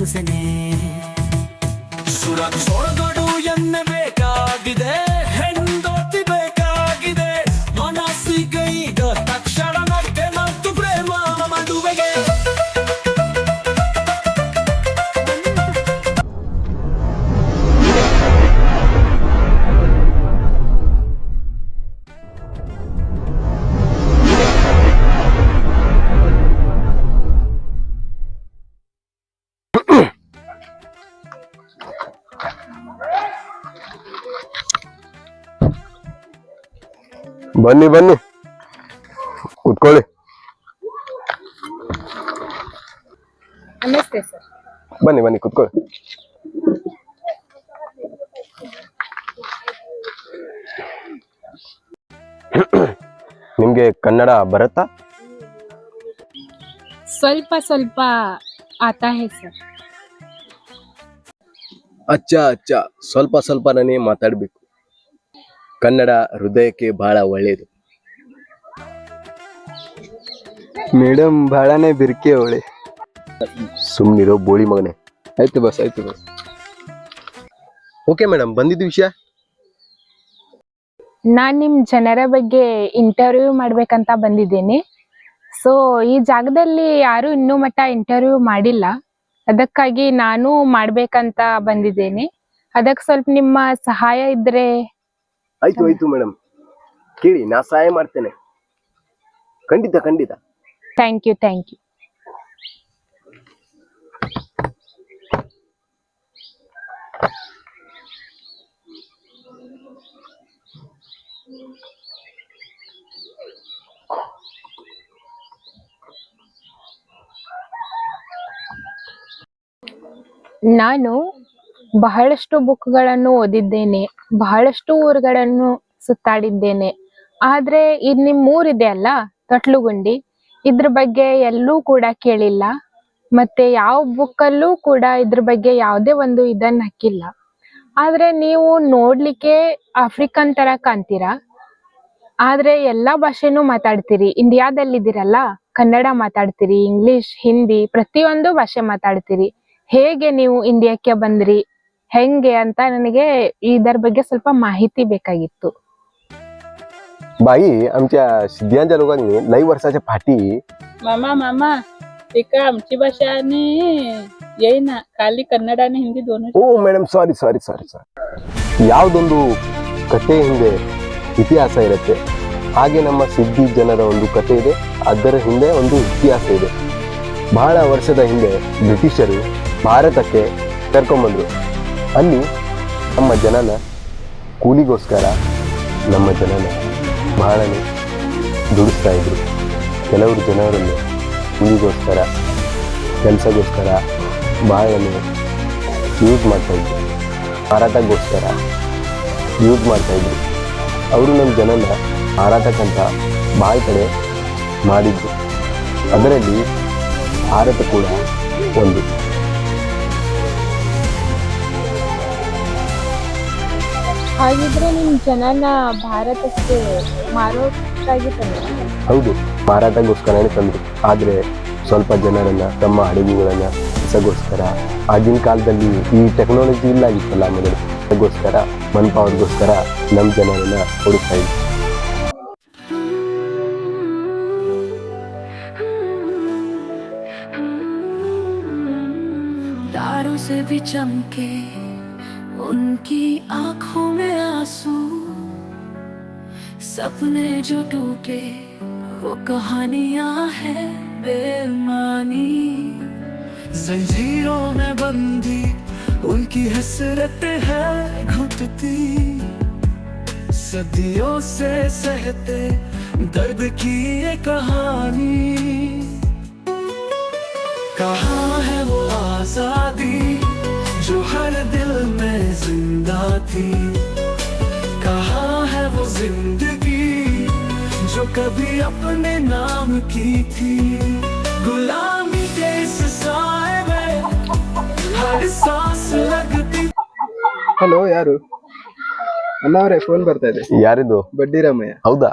ಹುಸನೆ ಸುರಕ್ಷೊಳಗಡು ಎನ್ನೆ ಬೇಕಾಗಿದೆ ಹೆಣ್ಣೊತ್ತಿ ಬೇಕಾಗಿದೆ ಮನಸ್ಸಿಗೈಗ ತಕ್ಷಣ ಮತ್ತೆ ಮತ್ತು ಪ್ರೇಮ ಮದುವೆಗೆ ಬನ್ನಿ ಬನ್ನಿ ಕೂತ್ಕೊಳ್ಳಿ. ನಮಸ್ತೆ ಸರ್. ಬನ್ನಿ ಬನ್ನಿ ಕೂತ್ಕೊಳ್ಳಿ. ನಿಮ್ಗೆ ಕನ್ನಡ ಬರುತ್ತಾ? ಸ್ವಲ್ಪ ಸ್ವಲ್ಪ आता है ಸರ್. ಅಚ್ಚಾ ಸ್ವಲ್ಪ ಸ್ವಲ್ಪ ನಾನೇ ಮಾತಾಡ್ಬೇಕು. ಕನ್ನಡ ಹೃದಯಕ್ಕೆ ಬಹಳ ಒಳ್ಳೇದು. ಮೇಡಮ್ ಬಹಳನೇ ಬಿರ್ಕೆ ಅವಳೆ. ಸುಮ್ನಿರೋ ಬೋಳಿ ಮಗನೆ. ಆಯ್ತು ಬಸ್. ಓಕೆ ಮೇಡಮ್, ಬಂದಿದ್ದು ವಿಷಯ ನಾನ್ ನಿಮ್ ಜನರ ಬಗ್ಗೆ ಇಂಟರ್ವ್ಯೂ ಮಾಡ್ಬೇಕಂತ ಬಂದಿದ್ದೇನೆ. ಸೊ ಈ ಜಾಗದಲ್ಲಿ ಯಾರು ಇನ್ನೂ ಮಟ್ಟ ಇಂಟರ್ವ್ಯೂ ಮಾಡಿಲ್ಲ, ಅದಕ್ಕಾಗಿ ನಾನು ಮಾಡ್ಬೇಕಂತ ಬಂದಿದ್ದೇನೆ. ಅದಕ್ಕೆ ಸ್ವಲ್ಪ ನಿಮ್ಮ ಸಹಾಯ ಇದ್ರೆ. ಆಯ್ತು ಮೇಡಮ್, ಕೇಳಿ ನಾ ಸಹಾಯ ಮಾಡ್ತೇನೆ. ಖಂಡಿತ. Thank you. ನಾನು ಬಹಳಷ್ಟು ಬುಕ್ಗಳನ್ನು ಓದಿದ್ದೇನೆ, ಬಹಳಷ್ಟು ಊರುಗಳನ್ನು ಸುತ್ತಾಡಿದ್ದೇನೆ. ಆದ್ರೆ ಇದು ನಿಮ್ ಊರಿದೆ ಅಲ್ಲ ತೊಟ್ಲುಗುಂಡಿ, ಇದ್ರ ಬಗ್ಗೆ ಎಲ್ಲೂ ಕೂಡ ಕೇಳಿಲ್ಲ. ಮತ್ತೆ ಯಾವ ಬುಕ್ಕಲ್ಲೂ ಕೂಡ ಇದ್ರ ಬಗ್ಗೆ ಯಾವುದೇ ಒಂದು ಇದನ್ನ ಹಾಕಿಲ್ಲ. ಆದ್ರೆ ನೀವು ನೋಡ್ಲಿಕ್ಕೆ ಆಫ್ರಿಕನ್ ತರ ಕಾಣ್ತೀರಾ, ಆದ್ರೆ ಎಲ್ಲಾ ಭಾಷೆನೂ ಮಾತಾಡ್ತೀರಿ. ಇಂಡಿಯಾದಲ್ಲಿದ್ದೀರಲ್ಲ, ಕನ್ನಡ ಮಾತಾಡ್ತೀರಿ, ಇಂಗ್ಲಿಷ್, ಹಿಂದಿ, ಪ್ರತಿಯೊಂದು ಭಾಷೆ ಮಾತಾಡ್ತೀರಿ. ಹೇಗೆ ನೀವು ಇಂಡಿಯಾಕ್ಕೆ ಬಂದ್ರಿ, ಹೆಂಗೆ ಅಂತ ನನಗೆ ಇದರ ಬಗ್ಗೆ ಸ್ವಲ್ಪ माहिती ಬೇಕಾಗಿತ್ತು. बाई, आमच्या सिद्धियांच्या लोकांनी लई वर्षाच्या फाटी. मामा एका आमची भाषा आणि येईना, खाली कन्नड आणि हिंदी दोन्ही. ಓ ಮೇಡಮ್, ಸಾರಿ. ಯಾವುದೊಂದು ಕತೆ ಹಿಂದೆ ಇತಿಹಾಸ ಇರುತ್ತೆ, ಹಾಗೆ ನಮ್ಮ ಸಿದ್ಧಿ ಜನರ ಒಂದು ಕತೆ ಇದೆ, ಅದರ ಹಿಂದೆ ಒಂದು ಇತಿಹಾಸ ಇದೆ. ಬಹಳ ವರ್ಷದ ಹಿಂದೆ ಬ್ರಿಟಿಷರು ಭಾರತಕ್ಕೆ ಕರ್ಕೊಂಡ್ಬಂದ್ರು. ಅಲ್ಲಿ ನಮ್ಮ ಜನನ ಕೂಲಿಗೋಸ್ಕರ ನಮ್ಮ ಜನನ ಬಹಳನೇ ದುಡಿಸ್ತಾ ಇದ್ರು. ಕೆಲವರು ಜನರನ್ನು ಕೂಲಿಗೋಸ್ಕರ, ಕೆಲಸಗೋಸ್ಕರ ಬಹಳನೇ ಯೂಸ್ ಮಾಡ್ತಾಯಿದ್ರು, ಮಾರಾಟಕ್ಕೋಸ್ಕರ ಯೂಸ್ ಮಾಡ್ತಾಯಿದ್ರು. ಅವರು ನಮ್ಮ ಜನನ ಮಾರಾಟಕ್ಕಂತ ಭಾಳ ಕಡೆ ಮಾಡಿದ್ರು. ಅದರಲ್ಲಿ ಭಾರತ ಕೂಡ ಒಂದು. ಹಾಗಿದ್ರೆ ನಿಮ್ ಜನನ ಭಾರತಕ್ಕೆ ಮಾರೋಕ್ಕಾಗಿ ತಂದ್ರ? ಹೌದು, ಮಾರಾಟಕ್ಕೋಸ್ಕರನೇ ತಂದರು. ಆದರೆ ಸ್ವಲ್ಪ ಜನರನ್ನ ತಮ್ಮ ಅಡುಗೆಗಳನ್ನ ಕೆಲಸಗೋಸ್ಕರ, ಆಗಿನ ಕಾಲದಲ್ಲಿ ಈ ಟೆಕ್ನಾಲಜಿ ಇಲ್ಲ ಆಗಿತ್ತಲ್ಲ ಮೊದಲು, ಅದಕ್ಕೋಸ್ಕರ ಮನ್ಪವರ್ಗೋಸ್ಕರ ನಮ್ಮ ಜನರನ್ನ ಹುಡುಕ್ತಾ ಇದ್ವಿ. तारों से भी चमके उनकी आंखों में आंसू, सपने जो टूटे वो कहानियां हैं बेमानी. जंजीरों में बंदी उनकी हसरत है घुटती, सदियों से सहते दर्द की ये कहानी. कहाँ है वो आजादी जो हर दिल में जिंदा थी, कहाँ है वो जिंदगी जो कभी अपने नाम की थी. गुलामी के इस साए में हर सांस लगती. ಹಲೋ, ಯಾರು? ಅಣ್ಣ ಅವರೇ, ಫೋನ್ ಬರ್ತಾ ಇದೆ. ಯಾರಿದು? ಬಡ್ಡಿ ರಾಮಯ್ಯ. ಹೌದಾ?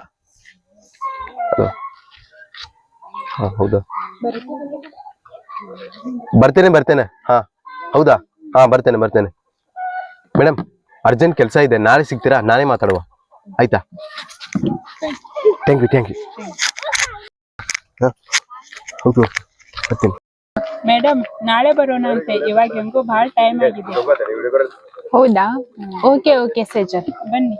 ಹೌದಾ? ಬರ್ತೇನೆ ಹಾ ಹೌದಾ ಹಾ ಬರ್ತೇನೆ ಮೇಡಮ್ ಅರ್ಜೆಂಟ್ ಕೆಲಸ ಇದೆ, ನಾಳೆ ಸಿಗ್ತೀರಾ? ನಾನೇ ಮಾತಾಡುವ ಆಯ್ತಾ? ಥ್ಯಾಂಕ್ ಯು ಹೌದು ಬರ್ತೀನಿ. ಮೇಡಮ್ ನಾಳೆ ಬರೋಣ ಅಂತೆ, ಇವಾಗ ಹೆಂಗೋ ಬಹಳ ಟೈಮ್ ಆಗಿದೆ. ಹೌದಾ? Okay okay Sajjan. ಬನ್ನಿ.